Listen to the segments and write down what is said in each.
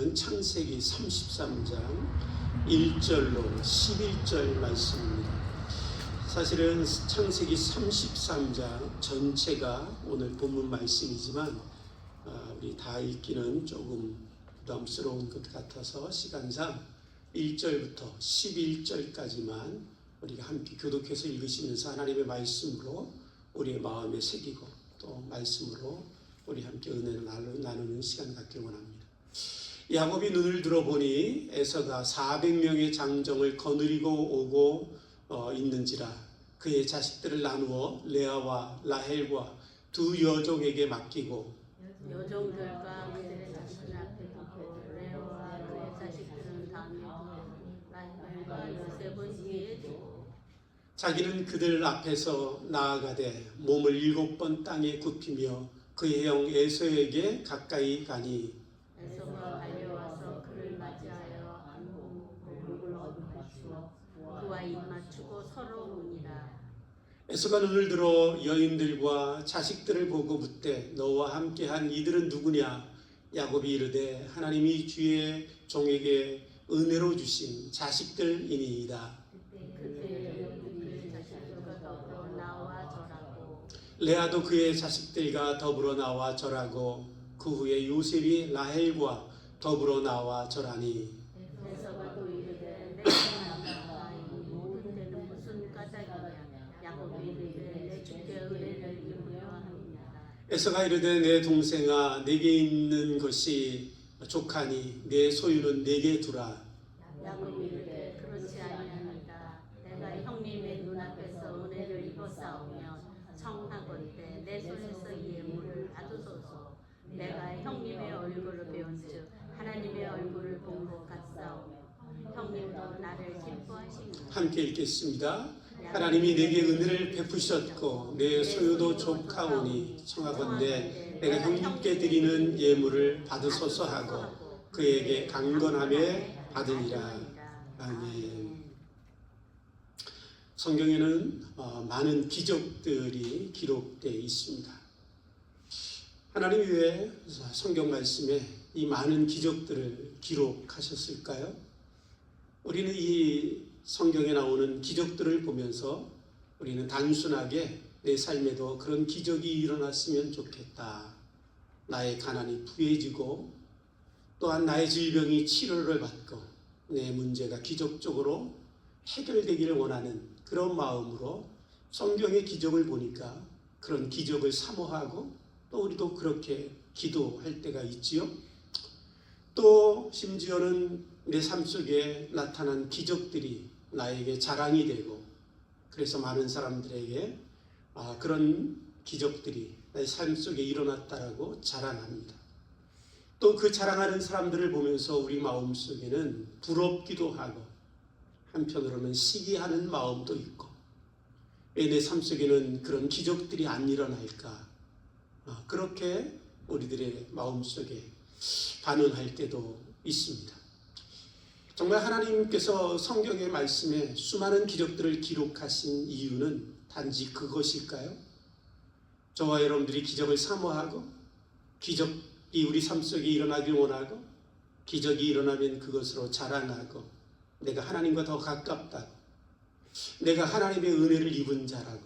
말씀은 창세기 33장 1절로 11절 말씀입니다. 사실은 창세기 33장 전체가 오늘 본문 말씀이지만 우리 다 읽기는 조금 부담스러운 것 같아서 시간상 1절부터 11절까지만 우리가 함께 교독해서 읽으시면서 하나님의 말씀으로 우리의 마음에 새기고 또 말씀으로 우리 함께 은혜를 나누는 시간 갖기를 원합니다. 야곱이 눈을 들어보니 에서가 400명의 장정을 거느리고 오고 있는지라 그의 자식들을 나누어 레아와 라헬과 두 여종에게 맡기고 여종들과 그들의 자식들 앞에 두고 레아와 그의 자식들은 다음에 두고 라헬과 요셉은 뒤에 두고 자기는 그들 앞에서 나아가되 몸을 7번 땅에 굽히며 그의 형 에서에게 가까이 가니 에서가 달려와서 그를 맞이하여 안고 목을 얻어주어 그와 입 맞추고 서로 우니라. 에서가 눈을 들어 여인들과 자식들을 보고 묻되 너와 함께한 이들은 누구냐? 야곱이 이르되 하나님이 주의 종에게 은혜로 주신 자식들이니이다. 그때 그의 자식들과 더불어 나와 절하고 레아도 그의 자식들과 더불어 나와 절하고 그 후에 요셉이 라헬과 더불어 나와 절하니 에서가 또 이르되 내가 나가 이 모든 데는 무슨 까닭이냐. 야곱이 이르되 내 주께 은혜를 입으려 함이니라. 에서가 이르되 내 동생아 내게 있는 것이 족하니 내 소유는 내게 두라. 야곱이 이르되 그렇지 아니하니이다. 내가 형님의 눈앞에서 은혜를 입었사오면 청하건대 내 손에서 이 예물을 받으소서. 내가 형님의 얼굴을 배운즉 하나님의 얼굴을 본 것 같사오며 형님도 나를 기뻐하시니라. 함께 읽겠습니다. 하나님이 내게 은혜를 베푸셨고 내 소유도 족하오니 청하건대 내가 형님께 드리는 예물을 받으소서 하고 그에게 강건함에 받으리라. 아멘. 성경에는 많은 기적들이 기록되어 있습니다. 하나님이 왜 성경 말씀에 이 많은 기적들을 기록하셨을까요? 우리는 이 성경에 나오는 기적들을 보면서 우리는 단순하게 내 삶에도 그런 기적이 일어났으면 좋겠다. 나의 가난이 부해지고 또한 나의 질병이 치료를 받고 내 문제가 기적적으로 해결되기를 원하는 그런 마음으로 성경의 기적을 보니까 그런 기적을 사모하고 또 우리도 그렇게 기도할 때가 있지요. 또 심지어는 내 삶 속에 나타난 기적들이 나에게 자랑이 되고 그래서 많은 사람들에게 그런 기적들이 내 삶 속에 일어났다라고 자랑합니다. 또 그 자랑하는 사람들을 보면서 우리 마음 속에는 부럽기도 하고 한편으로는 시기하는 마음도 있고 왜 내 삶 속에는 그런 기적들이 안 일어날까? 그렇게 우리들의 마음 속에 반응할 때도 있습니다. 정말 하나님께서 성경의 말씀에 수많은 기적들을 기록하신 이유는 단지 그것일까요? 저와 여러분들이 기적을 사모하고 기적이 우리 삶 속에 일어나길 원하고 기적이 일어나면 그것으로 자랑하고 내가 하나님과 더 가깝다고 내가 하나님의 은혜를 입은 자라고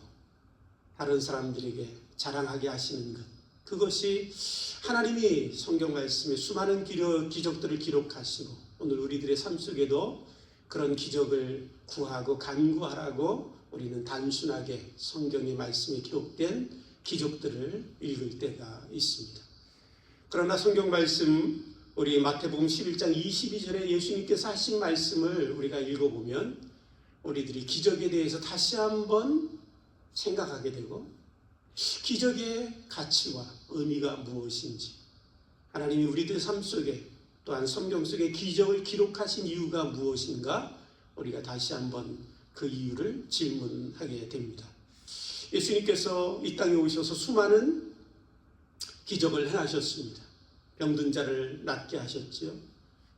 다른 사람들에게 자랑하게 하시는 것, 그것이 하나님이 성경 말씀에 수많은 기적들을 기록하시고 오늘 우리들의 삶 속에도 그런 기적을 구하고 간구하라고 우리는 단순하게 성경의 말씀에 기록된 기적들을 읽을 때가 있습니다. 그러나 성경 말씀 우리 마태복음 11장 22절에 예수님께서 하신 말씀을 우리가 읽어보면 우리들이 기적에 대해서 다시 한번 생각하게 되고 기적의 가치와 의미가 무엇인지 하나님이 우리들의 삶 속에 또한 성경 속에 기적을 기록하신 이유가 무엇인가 우리가 다시 한번 그 이유를 질문하게 됩니다. 예수님께서 이 땅에 오셔서 수많은 기적을 행하셨습니다. 병든 자를 낫게 하셨지요.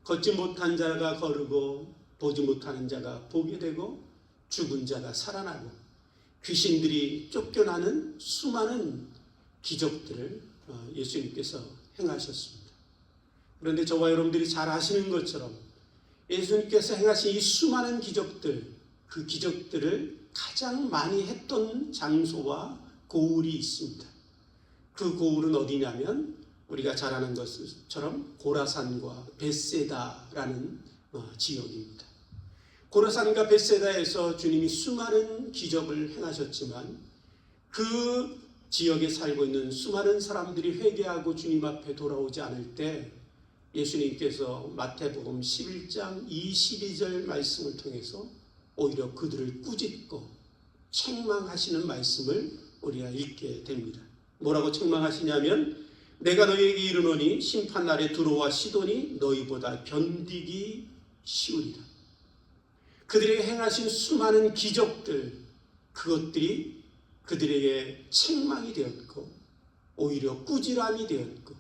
걷지 못한 자가 거르고 보지 못하는 자가 보게 되고 죽은 자가 살아나고 귀신들이 쫓겨나는 수많은 기적들을 예수님께서 행하셨습니다. 그런데 저와 여러분들이 잘 아시는 것처럼 예수님께서 행하신 이 수많은 기적들, 그 기적들을 가장 많이 했던 장소와 고을이 있습니다. 그 고을은 어디냐면 우리가 잘 아는 것처럼 고라산과 벳세다라는 지역입니다. 고라산과 벳세다에서 주님이 수많은 기적을 행하셨지만 그 지역에 살고 있는 수많은 사람들이 회개하고 주님 앞에 돌아오지 않을 때 예수님께서 마태복음 11장 22절 말씀을 통해서 오히려 그들을 꾸짖고 책망하시는 말씀을 우리가 읽게 됩니다. 뭐라고 책망하시냐면 내가 너희에게 이르노니 심판날에 두로와 시돈이 너희보다 견디기 쉬우리라. 그들에게 행하신 수많은 기적들, 그것들이 그들에게 책망이 되었고 오히려 꾸지람이 되었고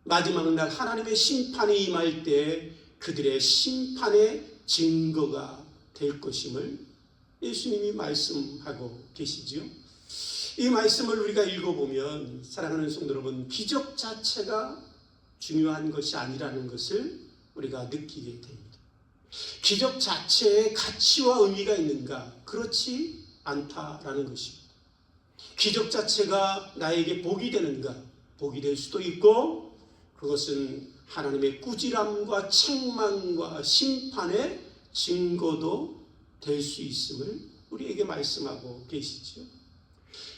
마지막 날 하나님의 심판이 임할 때 그들의 심판의 증거가 될 것임을 예수님이 말씀하고 계시지요. 이 말씀을 우리가 읽어보면 사랑하는 성도 여러분, 기적 자체가 중요한 것이 아니라는 것을 우리가 느끼게 됩니다. 기적 자체에 가치와 의미가 있는가? 그렇지 않다라는 것입니다. 기적 자체가 나에게 복이 되는가? 복이 될 수도 있고 그것은 하나님의 꾸지람과 책망과 심판의 증거도 될 수 있음을 우리에게 말씀하고 계시죠.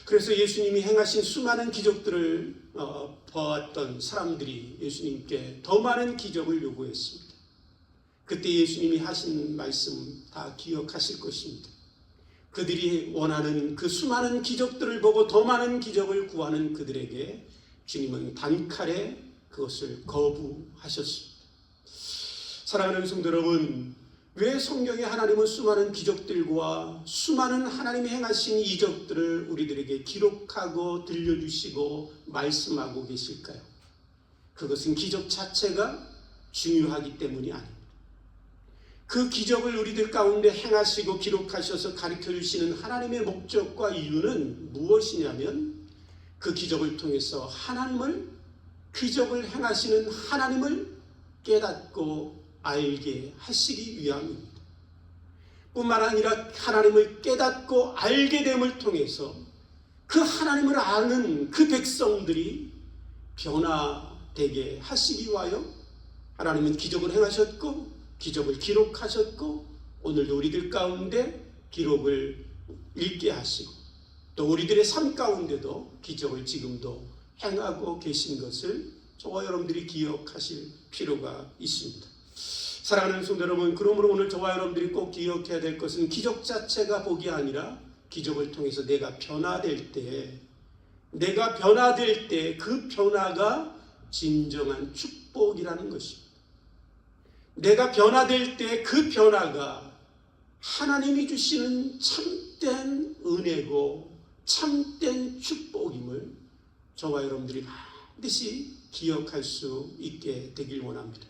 그래서 예수님이 행하신 수많은 기적들을 보았던 사람들이 예수님께 더 많은 기적을 요구했습니다. 그때 예수님이 하신 말씀 다 기억하실 것입니다. 그들이 원하는 그 수많은 기적들을 보고 더 많은 기적을 구하는 그들에게 주님은 단칼에 그것을 거부하셨습니다. 사랑하는 성도 여러분, 왜 성경에 하나님은 수많은 기적들과 수많은 하나님이 행하신 이적들을 우리들에게 기록하고 들려주시고 말씀하고 계실까요? 그것은 기적 자체가 중요하기 때문이 아닙니다. 그 기적을 우리들 가운데 행하시고 기록하셔서 가르쳐주시는 하나님의 목적과 이유는 무엇이냐면 그 기적을 통해서 기적을 행하시는 하나님을 깨닫고 알게 하시기 위함입니다. 뿐만 아니라 하나님을 깨닫고 알게 됨을 통해서 그 하나님을 아는 그 백성들이 변화되게 하시기 위하여 하나님은 기적을 행하셨고 기적을 기록하셨고 오늘도 우리들 가운데 기록을 읽게 하시고 또 우리들의 삶 가운데도 기적을 지금도 행하고 계신 것을 저와 여러분들이 기억하실 필요가 있습니다. 사랑하는 성도 여러분, 그러므로 오늘 저와 여러분들이 꼭 기억해야 될 것은 기적 자체가 복이 아니라 기적을 통해서 내가 변화될 때 그 변화가 진정한 축복이라는 것입니다. 내가 변화될 때 그 변화가 하나님이 주시는 참된 은혜고 참된 축복임을 저와 여러분들이 반드시 기억할 수 있게 되길 원합니다.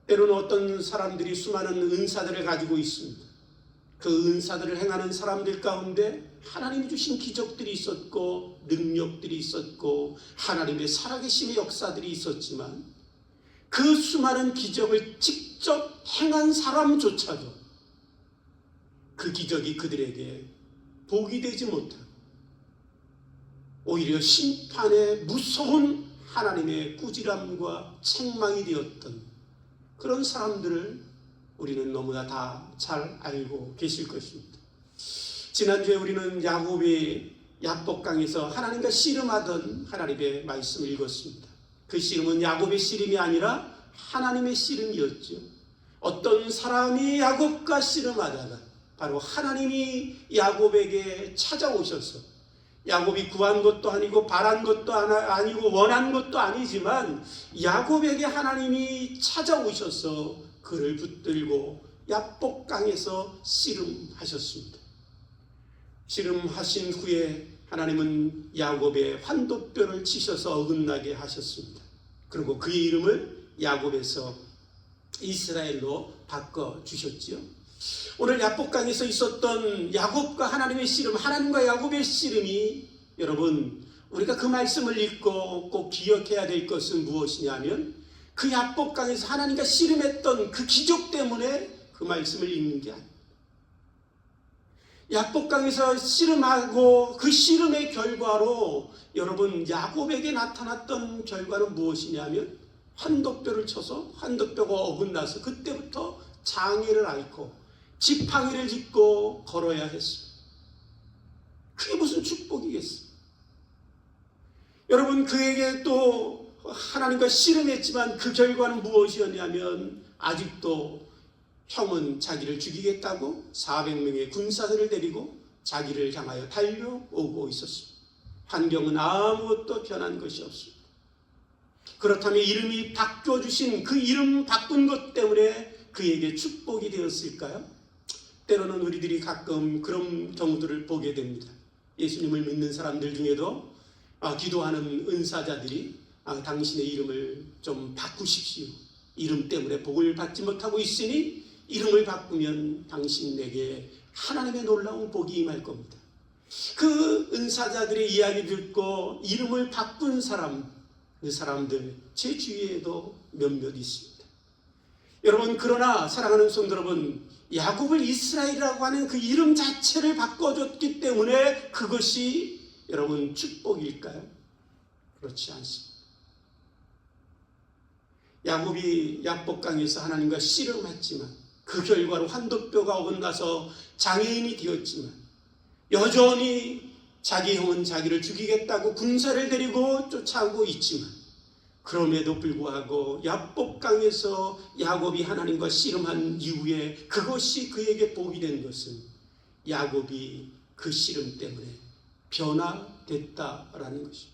때로는 어떤 사람들이 수많은 은사들을 가지고 있습니다. 그 은사들을 행하는 사람들 가운데 하나님이 주신 기적들이 있었고 능력들이 있었고 하나님의 살아계심의 역사들이 있었지만 그 수많은 기적을 직접 행한 사람조차도 그 기적이 그들에게 복이 되지 못하고 오히려 심판의 무서운 하나님의 꾸지람과 책망이 되었던 그런 사람들을 우리는 너무나 다 잘 알고 계실 것입니다. 지난주에 우리는 야곱이 야복강에서 하나님과 씨름하던 하나님의 말씀을 읽었습니다. 그 씨름은 야곱의 씨름이 아니라 하나님의 씨름이었죠. 어떤 사람이 야곱과 씨름하다가 바로 하나님이 야곱에게 찾아오셔서 야곱이 구한 것도 아니고 바란 것도 아니고 원한 것도 아니지만 야곱에게 하나님이 찾아오셔서 그를 붙들고 야복강에서 씨름하셨습니다. 씨름하신 후에 하나님은 야곱의 환도뼈를 치셔서 어긋나게 하셨습니다. 그리고 그의 이름을 야곱에서 이스라엘로 바꿔주셨지요. 오늘 야복강에서 있었던 야곱과 하나님의 씨름, 하나님과 야곱의 씨름이 여러분 우리가 그 말씀을 읽고 꼭 기억해야 될 것은 무엇이냐면 그 야복강에서 하나님과 씨름했던 그 기적 때문에 그 말씀을 읽는 게 아닙니다. 야복강에서 씨름하고 그 씨름의 결과로 여러분 야곱에게 나타났던 결과는 무엇이냐면 환도뼈를 쳐서 환도뼈가 어긋나서 그때부터 장애를 앓고 지팡이를 짚고 걸어야 했습니다. 그게 무슨 축복이겠어요? 여러분 그에게 또 하나님과 씨름했지만 그 결과는 무엇이었냐면 아직도 형은 자기를 죽이겠다고 400명의 군사들을 데리고 자기를 향하여 달려오고 있었습니다. 환경은 아무것도 변한 것이 없습니다. 그렇다면 이름이 바꿔주신 그 이름 바꾼 것 때문에 그에게 축복이 되었을까요? 때로는 우리들이 가끔 그런 경우들을 보게 됩니다. 예수님을 믿는 사람들 중에도 기도하는 은사자들이 당신의 이름을 좀 바꾸십시오. 이름 때문에 복을 받지 못하고 있으니 이름을 바꾸면 당신에게 하나님의 놀라운 복이 임할 겁니다. 그 은사자들의 이야기 듣고 이름을 바꾼 사람, 그 사람들 제 주위에도 몇몇 있습니다. 여러분 그러나 사랑하는 성도 여러분, 야곱을 이스라엘이라고 하는 그 이름 자체를 바꿔줬기 때문에 그것이 여러분 축복일까요? 그렇지 않습니다. 야곱이 야복강에서 하나님과 씨름했지만 그 결과로 환도뼈가 어긋나서 장애인이 되었지만 여전히 자기 형은 자기를 죽이겠다고 군사를 데리고 쫓아오고 있지만 그럼에도 불구하고 야복강에서 야곱이 하나님과 씨름한 이후에 그것이 그에게 복이 된 것은 야곱이 그 씨름 때문에 변화됐다라는 것입니다.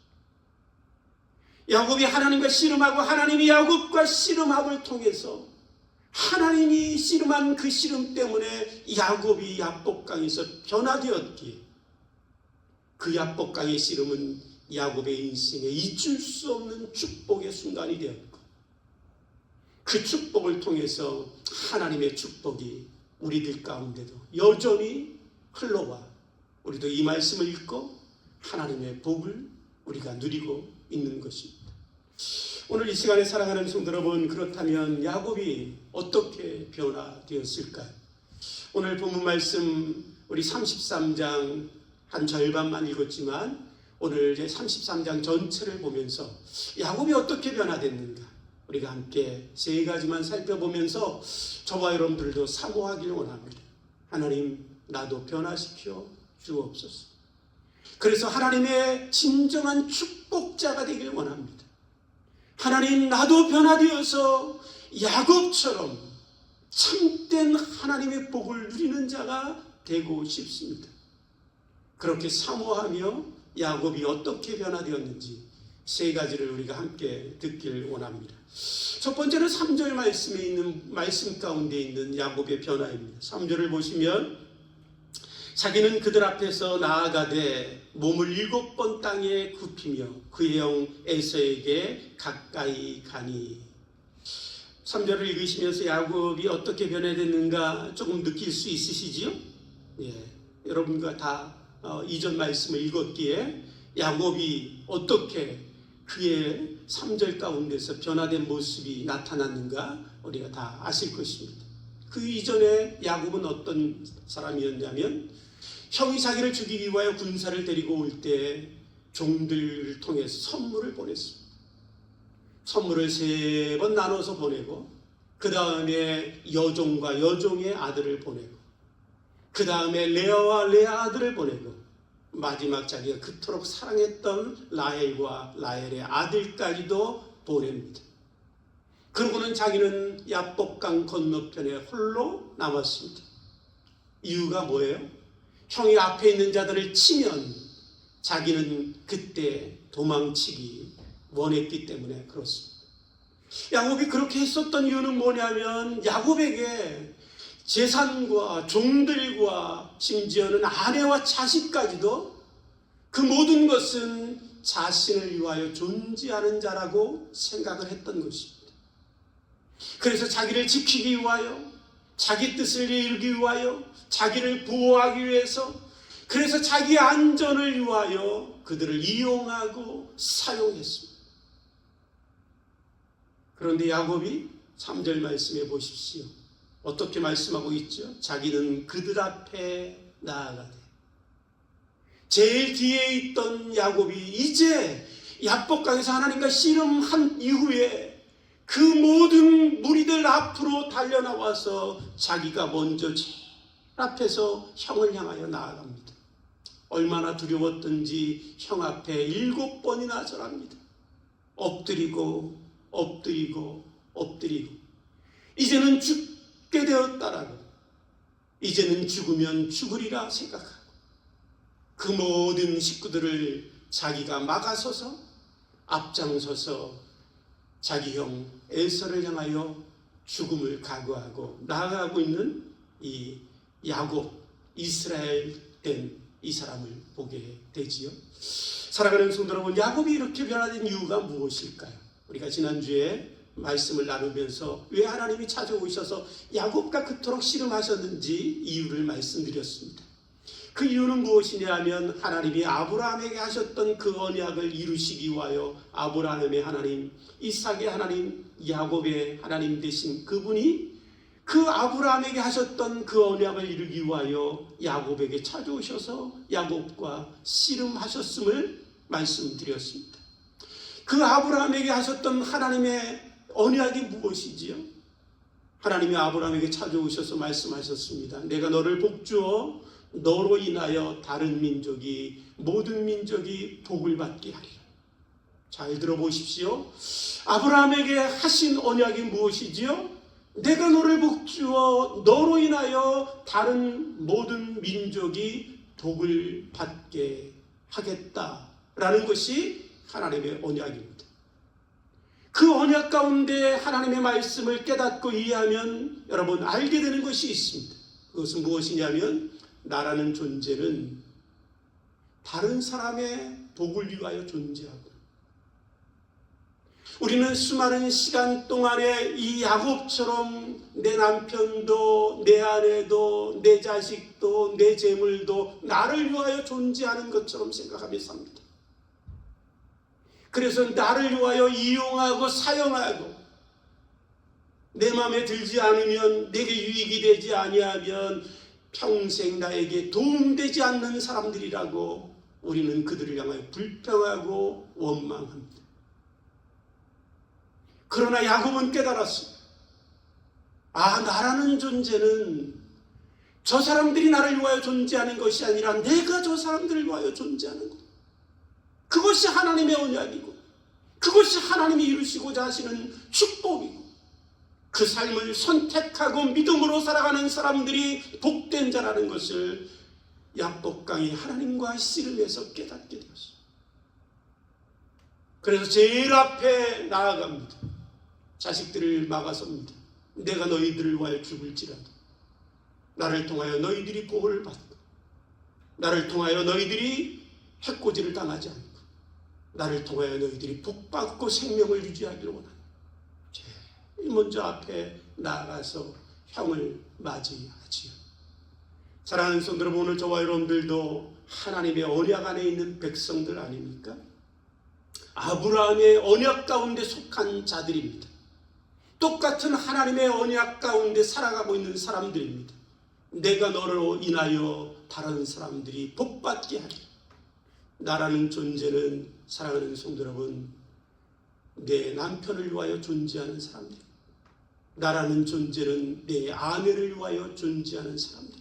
야곱이 하나님과 씨름하고 하나님이 야곱과 씨름함을 통해서 하나님이 씨름한 그 씨름 때문에 야곱이 야복강에서 변화되었기에 그 야복강의 씨름은 야곱의 인생에 잊을 수 없는 축복의 순간이 되었고 그 축복을 통해서 하나님의 축복이 우리들 가운데도 여전히 흘러와 우리도 이 말씀을 읽고 하나님의 복을 우리가 누리고 있는 것입니다. 오늘 이 시간에 사랑하는 성도 여러분, 그렇다면 야곱이 어떻게 변화되었을까요? 오늘 본문 말씀 우리 33장 한 절반만 읽었지만 오늘 이제 33장 전체를 보면서 야곱이 어떻게 변화됐는가 우리가 함께 세 가지만 살펴보면서 저와 여러분들도 사모하기를 원합니다. 하나님 나도 변화시켜 주옵소서. 그래서 하나님의 진정한 축복자가 되길 원합니다. 하나님 나도 변화되어서 야곱처럼 참된 하나님의 복을 누리는 자가 되고 싶습니다. 그렇게 사모하며 야곱이 어떻게 변화되었는지 세 가지를 우리가 함께 듣길 원합니다. 첫 번째는 3절 말씀에 있는 말씀 가운데 있는 야곱의 변화입니다. 3절을 보시면 자기는 그들 앞에서 나아가되 몸을 7번 땅에 굽히며 그의 형 에서에게 가까이 가니. 3절을 읽으시면서 야곱이 어떻게 변화됐는가 조금 느낄 수 있으시지요? 예, 여러분과 다 이전 말씀을 읽었기에 야곱이 어떻게 그의 3절 가운데서 변화된 모습이 나타났는가 우리가 다 아실 것입니다. 그 이전에 야곱은 어떤 사람이었냐면 형이 자기를 죽이기 위하여 군사를 데리고 올 때 종들을 통해서 선물을 보냈습니다. 선물을 3번 나눠서 보내고 그 다음에 여종과 여종의 아들을 보내고 그 다음에 레아와 레아 아들을 보내고 마지막 자기가 그토록 사랑했던 라헬과 라헬의 아들까지도 보냅니다. 그러고는 자기는 야복강 건너편에 홀로 남았습니다. 이유가 뭐예요? 형이 앞에 있는 자들을 치면 자기는 그때 도망치기 원했기 때문에 그렇습니다. 야곱이 그렇게 했었던 이유는 뭐냐면 야곱에게 재산과 종들과 심지어는 아내와 자식까지도 그 모든 것은 자신을 위하여 존재하는 자라고 생각을 했던 것입니다. 그래서 자기를 지키기 위하여 자기 뜻을 이루기 위하여 자기를 보호하기 위해서 그래서 자기의 안전을 위하여 그들을 이용하고 사용했습니다. 그런데 야곱이 3절 말씀해 보십시오. 어떻게 말씀하고 있죠? 자기는 그들 앞에 나아가되. 제일 뒤에 있던 야곱이 이제 야복강에서 하나님과 씨름한 이후에 그 모든 무리들 앞으로 달려나와서 자기가 먼저 제일 앞에서 형을 향하여 나아갑니다. 얼마나 두려웠던지 형 앞에 7번이나 절합니다. 엎드리고 엎드리고 엎드리고 이제는 죽게 되었다라고, 이제는 죽으면 죽으리라 생각하고 그 모든 식구들을 자기가 막아서서 앞장서서 자기 형 에서를 향하여 죽음을 각오하고 나아가고 있는 이 야곱, 이스라엘 된 이 사람을 보게 되지요. 사랑하는 성도 여러분, 야곱이 이렇게 변화된 이유가 무엇일까요? 우리가 지난주에 말씀을 나누면서 왜 하나님이 찾아오셔서 야곱과 그토록 씨름하셨는지 이유를 말씀드렸습니다. 그 이유는 무엇이냐 하면 하나님이 아브라함에게 하셨던 그 언약을 이루시기 위하여 아브라함의 하나님, 이삭의 하나님, 야곱의 하나님 되신 그분이 그 아브라함에게 하셨던 그 언약을 이루기 위하여 야곱에게 찾아오셔서 야곱과 씨름하셨음을 말씀드렸습니다. 그 아브라함에게 하셨던 하나님의 언약이 무엇이지요? 하나님이 아브라함에게 찾아오셔서 말씀하셨습니다. 내가 너를 복주어 너로 인하여 다른 민족이, 모든 민족이 복을 받게 하리라. 잘 들어보십시오. 아브라함에게 하신 언약이 무엇이지요? 내가 너를 복주어 너로 인하여 다른 모든 민족이 복을 받게 하겠다라는 것이 하나님의 언약입니다. 그 언약 가운데 하나님의 말씀을 깨닫고 이해하면 여러분 알게 되는 것이 있습니다. 그것은 무엇이냐면 나라는 존재는 다른 사람의 복을 위하여 존재하고, 우리는 수많은 시간 동안에 이 야곱처럼 내 남편도 내 아내도 내 자식도 내 재물도 나를 위하여 존재하는 것처럼 생각하며 삽니다. 그래서 나를 위하여 이용하고 사용하고 내 마음에 들지 않으면, 내게 유익이 되지 아니하면 평생 나에게 도움되지 않는 사람들이라고 우리는 그들을 향하여 불평하고 원망합니다. 그러나 야곱은 깨달았습니다. 아, 나라는 존재는 저 사람들이 나를 위하여 존재하는 것이 아니라 내가 저 사람들을 위하여 존재하는 것. 그것이 하나님의 언약이고 그것이 하나님이 이루시고자 하시는 축복이고, 그 삶을 선택하고 믿음으로 살아가는 사람들이 복된 자라는 것을 야복강이 하나님과 씨름해서 깨닫게 되었습니다. 그래서 제일 앞에 나아갑니다. 자식들을 막아섭니다. 내가 너희들을 위하여 죽을지라도 나를 통하여 너희들이 복을 받고, 나를 통하여 너희들이 해코지를 당하지 않고, 나를 통하여 너희들이 복받고 생명을 유지하기를 원하는 제일 먼저 앞에 나아가서 형을 맞이하지요. 사랑하는 성도 여러분, 오늘 저와 여러분들도 하나님의 언약 안에 있는 백성들 아닙니까? 아브라함의 언약 가운데 속한 자들입니다. 똑같은 하나님의 언약 가운데 살아가고 있는 사람들입니다. 내가 너로 인하여 다른 사람들이 복받게 하리라. 나라는 존재는, 사랑하는 성도 여러분, 내 남편을 위하여 존재하는 사람들, 나라는 존재는 내 아내를 위하여 존재하는 사람들,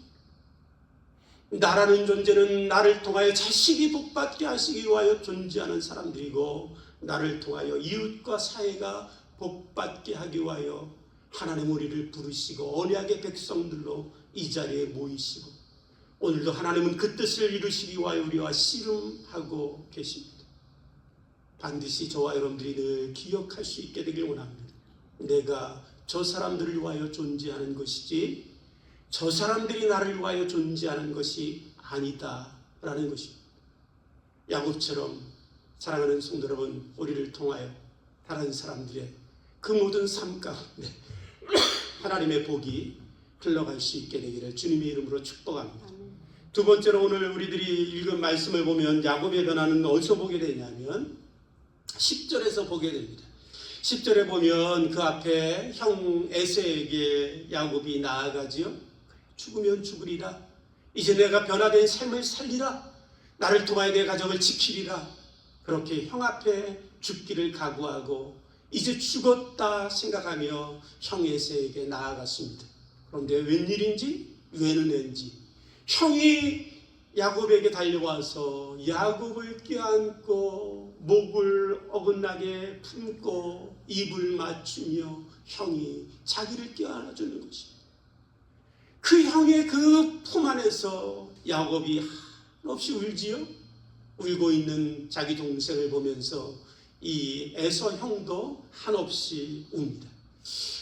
나라는 존재는 나를 통하여 자식이 복받게 하시기 위하여 존재하는 사람들이고, 나를 통하여 이웃과 사회가 복받게 하기 위하여 하나님 우리를 부르시고 언약의 백성들로 이 자리에 모이시고, 오늘도 하나님은 그 뜻을 이루시기 위하여 우리와 씨름하고 계십니다. 반드시 저와 여러분들이 늘 기억할 수 있게 되길 원합니다. 내가 저 사람들을 위하여 존재하는 것이지 저 사람들이 나를 위하여 존재하는 것이 아니다라는 것입니다. 야곱처럼 사랑하는 성도 여러분, 우리를 통하여 다른 사람들의 그 모든 삶 가운데 하나님의 복이 흘러갈 수 있게 되기를 주님의 이름으로 축복합니다. 두 번째로 오늘 우리들이 읽은 말씀을 보면 야곱의 변화는 어디서 보게 되냐면 10절에서 보게 됩니다. 10절에 보면 그 앞에 형 에서에게 야곱이 나아가지요. 죽으면 죽으리라. 이제 내가 변화된 삶을 살리라. 나를 통하여 내 가족을 지키리라. 그렇게 형 앞에 죽기를 각오하고 이제 죽었다 생각하며 형 에서에게 나아갔습니다. 그런데 웬일인지 왜는 왠지 형이 야곱에게 달려와서 야곱을 껴안고 목을 어긋나게 품고 입을 맞추며 형이 자기를 껴안아주는 것입니다. 그 형의 그 품 안에서 야곱이 한없이 울지요. 울고 있는 자기 동생을 보면서 이 에서 형도 한없이 웁니다.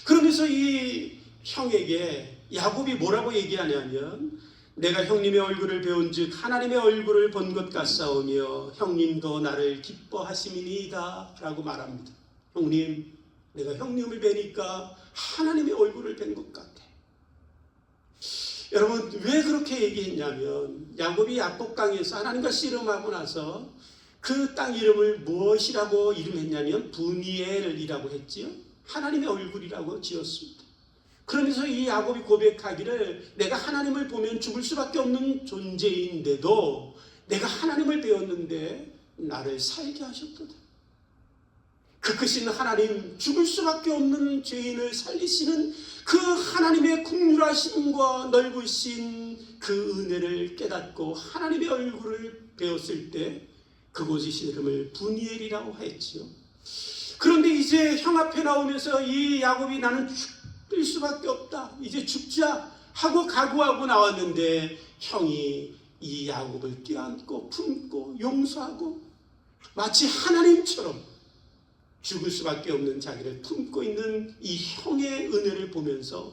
그러면서 이 형에게 야곱이 뭐라고 얘기하냐면 내가 형님의 얼굴을 배운 즉 하나님의 얼굴을 본 것 같사오며 형님도 나를 기뻐하심이니이다 라고 말합니다. 형님, 내가 형님을 뵈니까 하나님의 얼굴을 뵌 것 같아. 여러분, 왜 그렇게 얘기했냐면 야곱이 야복 강에서 하나님과 씨름하고 나서 그 땅 이름을 무엇이라고 이름했냐면 브니엘이라고 했지요. 하나님의 얼굴이라고 지었습니다. 그러면서 이 야곱이 고백하기를 내가 하나님을 보면 죽을 수밖에 없는 존재인데도 내가 하나님을 배웠는데 나를 살게 하셨도다. 그 크신 하나님, 죽을 수밖에 없는 죄인을 살리시는 그 하나님의 긍휼하심과 넓으신 그 은혜를 깨닫고 하나님의 얼굴을 배웠을 때 그곳의 이름을 브니엘이라고 했지요. 그런데 이제 형 앞에 나오면서 이 야곱이 나는 죽을 수밖에 없다, 이제 죽자 하고 각오하고 나왔는데 형이 이 야곱을 껴안고 품고 용서하고 마치 하나님처럼 죽을 수밖에 없는 자기를 품고 있는 이 형의 은혜를 보면서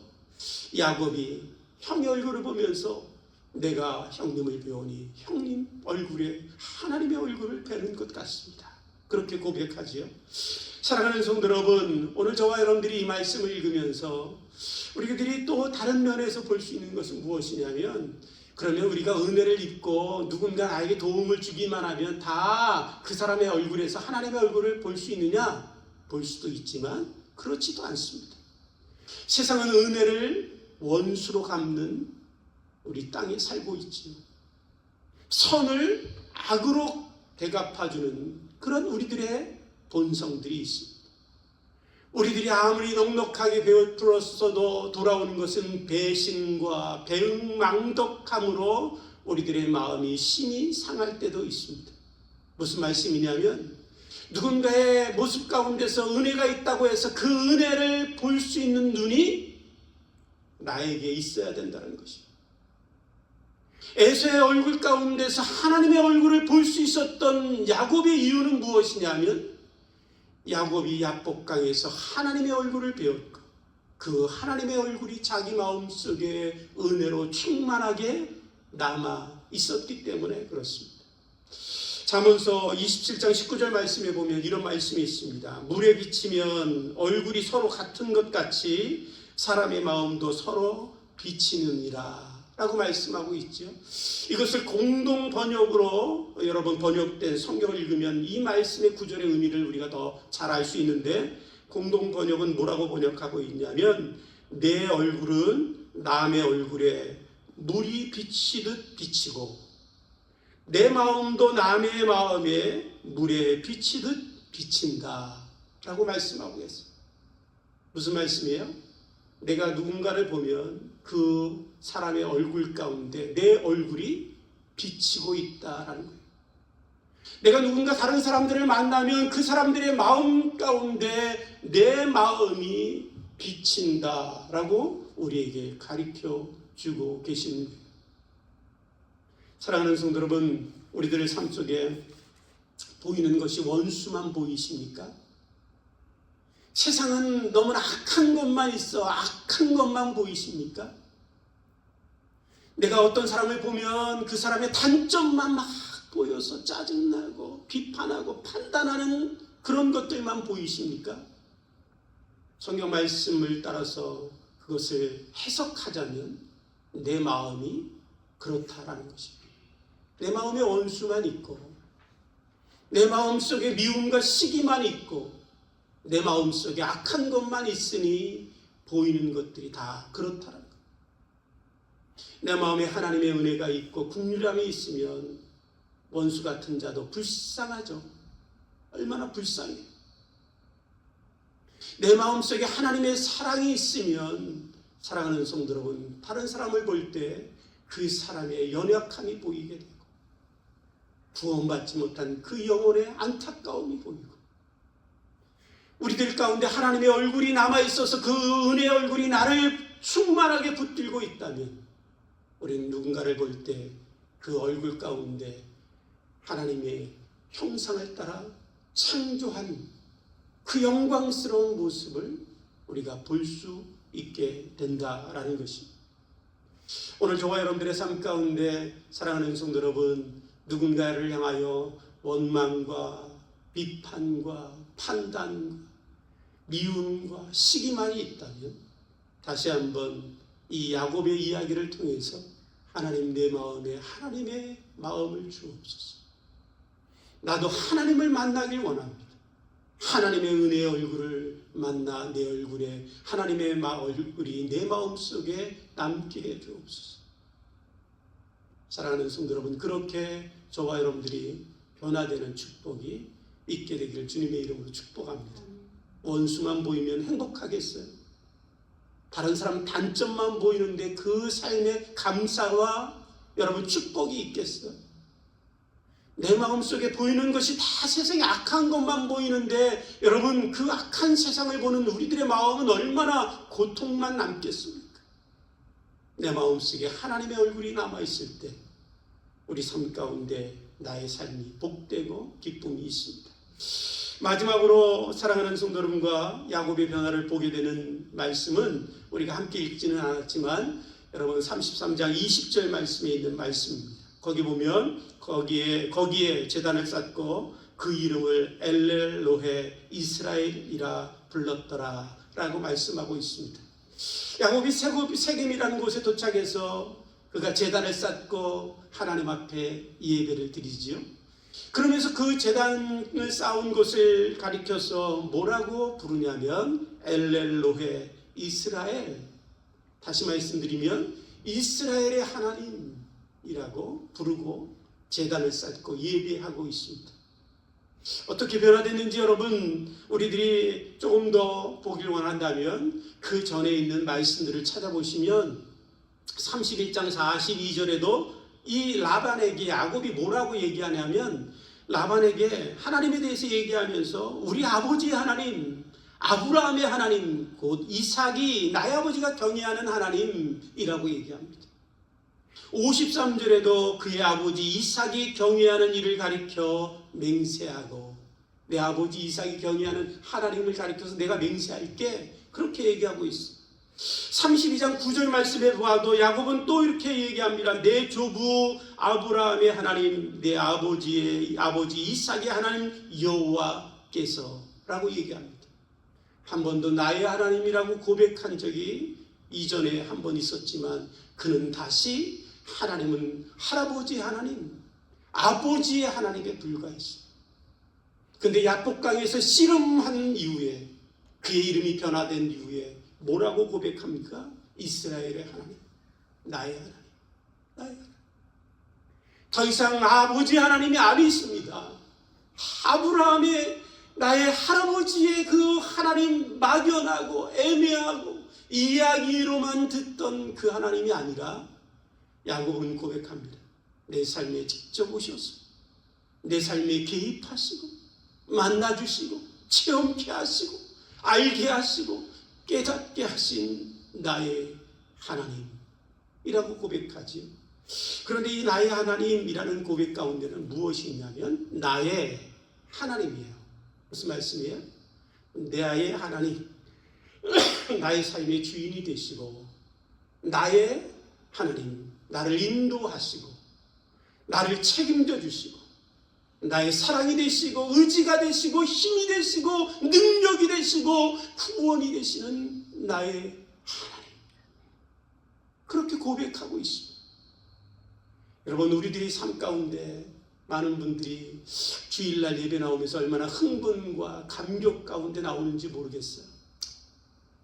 야곱이 형의 얼굴을 보면서 내가 형님을 배우니 형님 얼굴에 하나님의 얼굴을 뵈는 것 같습니다. 그렇게 고백하지요. 사랑하는 성도 여러분, 오늘 저와 여러분들이 이 말씀을 읽으면서 우리들이 또 다른 면에서 볼 수 있는 것은 무엇이냐면, 그러면 우리가 은혜를 입고 누군가 나에게 도움을 주기만 하면 다 그 사람의 얼굴에서 하나님의 얼굴을 볼 수 있느냐? 볼 수도 있지만 그렇지도 않습니다. 세상은 은혜를 원수로 갚는 우리 땅에 살고 있지요. 선을 악으로 대갚아주는 그런 우리들의 본성들이 있습니다. 우리들이 아무리 넉넉하게 베풀었어도 돌아오는 것은 배신과 배은망덕함으로 우리들의 마음이 심히 상할 때도 있습니다. 무슨 말씀이냐면 누군가의 모습 가운데서 은혜가 있다고 해서 그 은혜를 볼 수 있는 눈이 나에게 있어야 된다는 것입니다. 에서의 얼굴 가운데서 하나님의 얼굴을 볼 수 있었던 야곱의 이유는 무엇이냐면 야곱이 야복강에서 하나님의 얼굴을 배웠고 그 하나님의 얼굴이 자기 마음속에 은혜로 충만하게 남아 있었기 때문에 그렇습니다. 잠언서 27장 19절 말씀에 보면 이런 말씀이 있습니다. 물에 비치면 얼굴이 서로 같은 것 같이 사람의 마음도 서로 비치느니라 라고 말씀하고 있죠. 이것을 공동 번역으로 여러분 번역된 성경을 읽으면 이 말씀의 구절의 의미를 우리가 더 잘 알 수 있는데, 공동 번역은 뭐라고 번역하고 있냐면 내 얼굴은 남의 얼굴에 물이 비치듯 비치고 내 마음도 남의 마음에 물에 비치듯 비친다 라고 말씀하고 있어요. 무슨 말씀이에요? 내가 누군가를 보면 그 사람의 얼굴 가운데 내 얼굴이 비치고 있다라는 거예요. 내가 누군가 다른 사람들을 만나면 그 사람들의 마음 가운데 내 마음이 비친다라고 우리에게 가르쳐 주고 계시는 거예요. 사랑하는 성도 여러분, 우리들의 삶 속에 보이는 것이 원수만 보이십니까? 세상은 너무나 악한 것만 있어 악한 것만 보이십니까? 내가 어떤 사람을 보면 그 사람의 단점만 막 보여서 짜증나고 비판하고 판단하는 그런 것들만 보이십니까? 성경 말씀을 따라서 그것을 해석하자면 내 마음이 그렇다라는 것입니다. 내 마음에 원수만 있고 내 마음속에 미움과 시기만 있고 내 마음속에 악한 것만 있으니 보이는 것들이 다 그렇다는 것. 내 마음에 하나님의 은혜가 있고 긍휼함이 있으면 원수 같은 자도 불쌍하죠. 얼마나 불쌍해. 내 마음속에 하나님의 사랑이 있으면, 사랑하는 성도 여러분, 다른 사람을 볼 때 그 사람의 연약함이 보이게 되고, 구원받지 못한 그 영혼의 안타까움이 보이고, 우리들 가운데 하나님의 얼굴이 남아있어서 그 은혜의 얼굴이 나를 충만하게 붙들고 있다면, 우리는 누군가를 볼 때 그 얼굴 가운데 하나님의 형상을 따라 창조한 그 영광스러운 모습을 우리가 볼 수 있게 된다라는 것입니다. 오늘 저와 여러분들의 삶 가운데 사랑하는 성도 여러분, 누군가를 향하여 원망과 비판과 판단과 미움과 시기만이 있다면, 다시 한번 이 야곱의 이야기를 통해서 하나님, 내 마음에 하나님의 마음을 주옵소서. 나도 하나님을 만나길 원합니다. 하나님의 은혜의 얼굴을 만나 내 얼굴에 하나님의 얼굴이 내 마음속에 남게 해 주옵소서. 사랑하는 성도 여러분, 그렇게 저와 여러분들이 변화되는 축복이 있게 되기를 주님의 이름으로 축복합니다. 원수만 보이면 행복하겠어요? 다른 사람 단점만 보이는데 그 삶에 감사와 여러분 축복이 있겠어요? 내 마음속에 보이는 것이 다 세상에 악한 것만 보이는데, 여러분, 그 악한 세상을 보는 우리들의 마음은 얼마나 고통만 남겠습니까? 내 마음속에 하나님의 얼굴이 남아있을 때 우리 삶 가운데 나의 삶이 복되고 기쁨이 있습니다. 마지막으로 사랑하는 성도 여러분과 야곱의 변화를 보게 되는 말씀은 우리가 함께 읽지는 않았지만 여러분 33장 20절 말씀에 있는 말씀입니다. 거기 보면 거기에 제단을 쌓고 그 이름을 엘렐로헤 이스라엘이라 불렀더라 라고 말씀하고 있습니다. 야곱이 세겜이라는 곳에 도착해서 그가 제단을 쌓고 하나님 앞에 예배를 드리지요. 그러면서 그 제단을 쌓은 곳을 가리켜서 뭐라고 부르냐면 엘렐로헤 이스라엘, 다시 말씀드리면 이스라엘의 하나님이라고 부르고 제단을 쌓고 예배하고 있습니다. 어떻게 변화됐는지 여러분, 우리들이 조금 더 보길 원한다면 그 전에 있는 말씀들을 찾아보시면 31장 42절에도 이 라반에게 야곱이 뭐라고 얘기하냐면, 라반에게 하나님에 대해서 얘기하면서 우리 아버지의 하나님, 아브라함의 하나님, 곧 이삭이 나의 아버지가 경외하는 하나님이라고 얘기합니다. 53절에도 그의 아버지 이삭이 경외하는 일을 가리켜 맹세하고, 내 아버지 이삭이 경외하는 하나님을 가리켜서 내가 맹세할게, 그렇게 얘기하고 있어. 32장 9절 말씀에 보아도 야곱은 또 이렇게 얘기합니다. 내 조부 아브라함의 하나님, 내 아버지 이삭의 하나님 여호와께서 라고 얘기합니다. 한 번도 나의 하나님이라고 고백한 적이 이전에 한 번 있었지만, 그는 다시 하나님은 할아버지의 하나님, 아버지의 하나님에 불과했습니다. 그런데 야복강에서 씨름한 이후에, 그의 이름이 변화된 이후에 뭐라고 고백합니까? 이스라엘의 하나님, 나의 하나님, 나의 하나님. 더 이상 아버지 하나님이 아니 있습니다. 아브라함의, 나의 할아버지의 그 하나님, 막연하고 애매하고 이야기로만 듣던 그 하나님이 아니라 야곱은 고백합니다. 내 삶에 직접 오셔서 내 삶에 개입하시고 만나주시고 체험케 하시고 알게 하시고 깨닫게 하신 나의 하나님이라고 고백하지요. 그런데 이 나의 하나님이라는 고백 가운데는 무엇이 있냐면 나의 하나님이에요. 무슨 말씀이에요? 나의 하나님, 나의 삶의 주인이 되시고, 나의 하나님, 나를 인도하시고 나를 책임져 주시고 나의 사랑이 되시고 의지가 되시고 힘이 되시고 능력이 되시고 구원이 되시는 나의 하나님, 그렇게 고백하고 있습니다. 여러분, 우리들이 삶 가운데 많은 분들이 주일날 예배 나오면서 얼마나 흥분과 감격 가운데 나오는지 모르겠어요.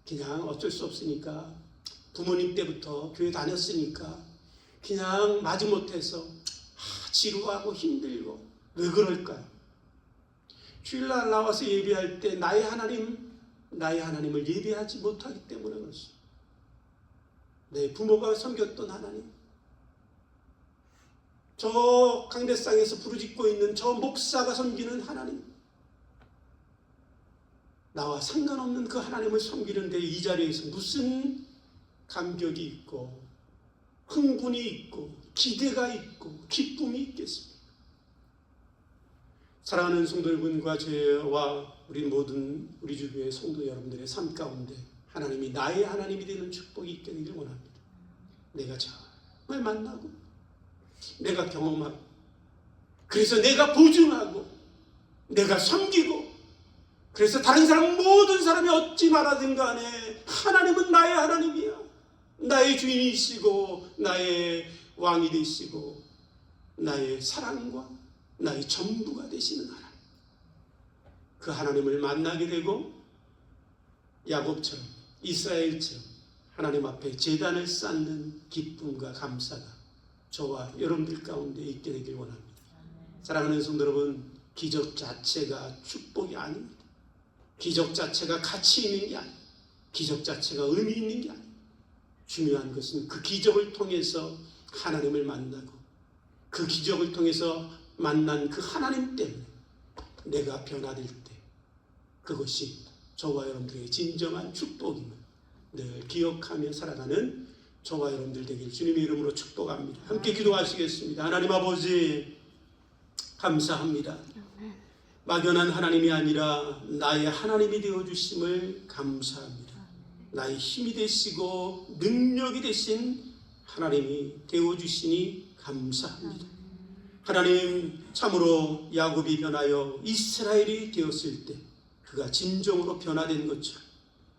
그냥 어쩔 수 없으니까, 부모님 때부터 교회 다녔으니까 그냥 마지못해서 지루하고 힘들고. 왜 그럴까요? 주일날 나와서 예배할 때 나의 하나님을 예배하지 못하기 때문에 그렇습니다. 내 부모가 섬겼던 하나님, 저 강대상에서 부르짖고 있는 저 목사가 섬기는 하나님, 나와 상관없는 그 하나님을 섬기는데 이 자리에서 무슨 감격이 있고 흥분이 있고 기대가 있고 기쁨이 있겠습니까? 사랑하는 성도 여러분과 저와 우리 주교의 성도 여러분들의 삶 가운데 하나님이 나의 하나님이 되는 축복이 있게 되길 원합니다. 내가 정말 만나고 내가 경험하고, 그래서 내가 보증하고 내가 섬기고, 그래서 다른 사람 모든 사람이 어찌 말하든 간에 하나님은 나의 하나님이야. 나의 주인이시고 나의 왕이 되시고 나의 사랑과 나의 전부가 되시는 하나님, 그 하나님을 만나게 되고 야곱처럼 이스라엘처럼 하나님 앞에 제단을 쌓는 기쁨과 감사가 저와 여러분들 가운데 있게 되길 원합니다. 사랑하는 성도 여러분, 기적 자체가 축복이 아닙니다. 기적 자체가 가치 있는 게 아닙니다. 기적 자체가 의미 있는 게 아닙니다. 중요한 것은 그 기적을 통해서 하나님을 만나고, 그 기적을 통해서 만난 그 하나님 때문에 내가 변화될 때, 그것이 저와 여러분들의 진정한 축복임을 늘 기억하며 살아가는 저와 여러분들 되길 주님의 이름으로 축복합니다. 함께 기도하시겠습니다. 하나님 아버지, 감사합니다. 막연한 하나님이 아니라 나의 하나님이 되어주심을 감사합니다. 나의 힘이 되시고 능력이 되신 하나님이 되어주시니 감사합니다. 하나님, 참으로 야곱이 변하여 이스라엘이 되었을 때 그가 진정으로 변화된 것처럼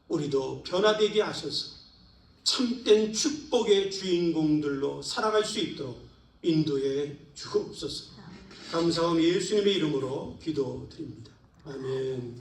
우리도 변화되게 하셔서 참된 축복의 주인공들로 살아갈 수 있도록 인도해 주옵소서. 감사하며 예수님의 이름으로 기도드립니다. 아멘.